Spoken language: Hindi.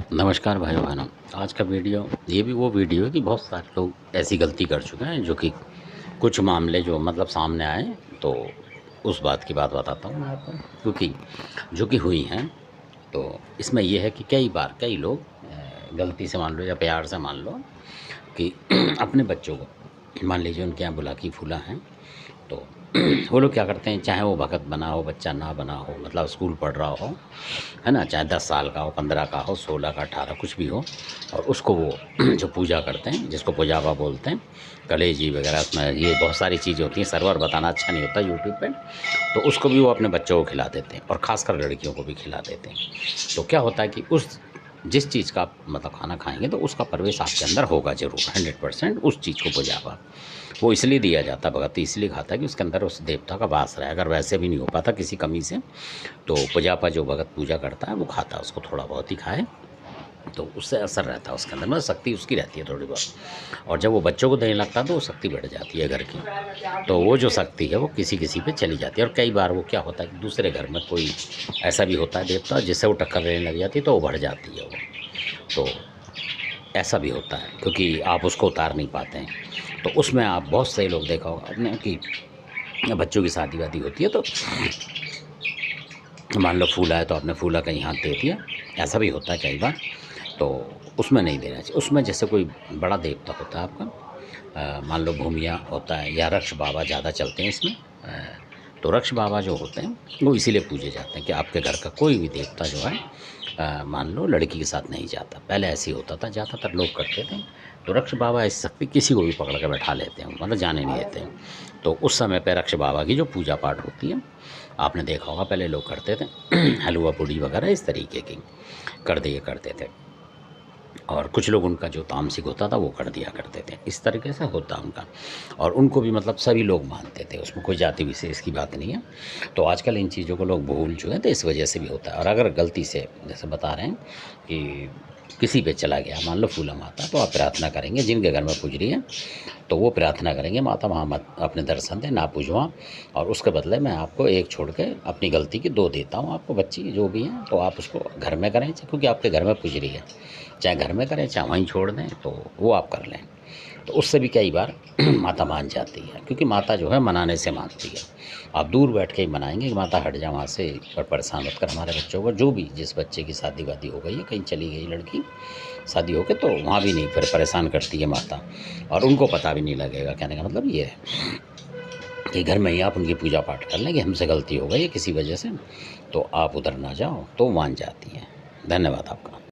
नमस्कार भाइयों बहनों। आज का वीडियो ये भी वो वीडियो है कि बहुत सारे लोग ऐसी गलती कर चुके हैं जो कि कुछ मामले जो मतलब सामने आए, तो उस बात की बात बताता हूँ मैं आपको, क्योंकि जो कि हुई हैं। तो इसमें ये है कि कई बार कई लोग गलती से मान लो या प्यार से मान लो कि अपने बच्चों को, मान लीजिए उनके यहाँ बुलाकी फूला हैं, तो वो लोग क्या करते हैं, चाहे वो भगत बना हो, बच्चा ना बना हो, मतलब स्कूल पढ़ रहा हो, है ना, चाहे 10 साल का हो, 15 का हो, 16 का, 18 कुछ भी हो, और उसको वो जो पूजा करते हैं, जिसको पुजापा बोलते हैं, कलेजी वगैरह, उसमें ये बहुत सारी चीज़ें होती हैं, सर्वर बताना अच्छा नहीं होता यूट्यूब पे, तो उसको भी वो अपने बच्चों को खिला देते हैं, और ख़ासकर लड़कियों को भी खिला देते हैं। तो क्या होता है कि उस जिस चीज़ का आप मतलब खाना खाएँगे, तो उसका प्रवेश आपके अंदर होगा ज़रूर, 100% उस चीज़ को पुजापा। वो इसलिए दिया जाता है, भगत इसलिए खाता है कि उसके अंदर उस देवता का वास रहे। अगर वैसे भी नहीं हो पाता किसी कमी से, तो पुजापा जो भगत पूजा करता है वो खाता है, उसको थोड़ा बहुत ही खाए तो उससे असर रहता है उसके अंदर, मतलब शक्ति उसकी रहती है थोड़ी बहुत। और जब वो बच्चों को देने लगता है तो वो शक्ति बढ़ जाती है घर की। तो वो जो शक्ति है वो किसी किसी पे चली जाती है, और कई बार वो क्या होता है कि दूसरे घर में कोई ऐसा भी होता है देवता जिससे वो टक्कर लेने लग जाती है, तो वो बढ़ जाती है वो। तो ऐसा भी होता है क्योंकि आप उसको उतार नहीं पाते हैं। तो उसमें आप बहुत सही लोग देखा होगा आपने कि बच्चों की शादी वादी होती है, तो मान लो फूला है तो आपने फूला कहीं हाथ दे दिया, ऐसा भी होता है कई बार। तो उसमें नहीं देना चाहिए। उसमें जैसे कोई बड़ा देवता होता है आपका, मान लो भूमिया होता है या रक्ष बाबा ज़्यादा चलते हैं इसमें। तो रक्ष बाबा जो होते हैं वो इसीलिए पूजे जाते हैं कि आपके घर का कोई भी देवता जो है, मान लो लड़की के साथ नहीं जाता। पहले ऐसे ही होता था, ज़्यादातर लोग करते थे। तो रक्ष बाबा इस शक्ति किसी को भी पकड़ के बैठा लेते हैं, मतलब जाने नहीं देते हैं। तो उस समय पे रक्ष बाबा की जो पूजा पाठ होती है, आपने देखा होगा पहले लोग करते थे हलवा पूड़ी वगैरह इस तरीके की कर दिए करते थे, और कुछ लोग उनका जो तामसिक होता था वो कर दिया करते थे। इस तरीके से होता उनका, और उनको भी मतलब सभी लोग मानते थे, उसमें कोई जाति विशेष की बात नहीं है। तो आजकल इन चीज़ों को लोग भूल चुके हैं, तो इस वजह से भी होता है। और अगर गलती से जैसे बता रहे हैं कि किसी पे चला गया, मान लो फूला माता, तो आप प्रार्थना करेंगे जिनके घर में पूज रही है, तो वो प्रार्थना करेंगे माता वहाँ मत अपने दर्शन दें, ना पूजवा, और उसके बदले मैं आपको एक छोड़ के अपनी गलती की दो देता हूँ आपको, बच्ची जो भी हैं, तो आप उसको घर में करें, क्योंकि आपके घर में पूज रही है, चाहे घर में करें चाहे वहीं छोड़ दें, तो वो आप कर लें। तो उससे भी कई बार माता मान जाती है, क्योंकि माता जो है मनाने से मानती है। आप दूर बैठ के ही मनाएंगे कि माता हट जा वहाँ से, पर परेशान मत कर हमारे बच्चों को। जो भी जिस बच्चे की शादी वादी हो गई है, कहीं चली गई लड़की शादी होके, तो वहाँ भी नहीं फिर परेशान करती है माता, और उनको पता भी नहीं लगेगा। कहने का मतलब ये है कि घर में ही आप उनकी पूजा पाठ कर लें कि हमसे गलती हो गई है किसी वजह से, तो आप उधर ना जाओ, तो मान जाती हैं। धन्यवाद आपका।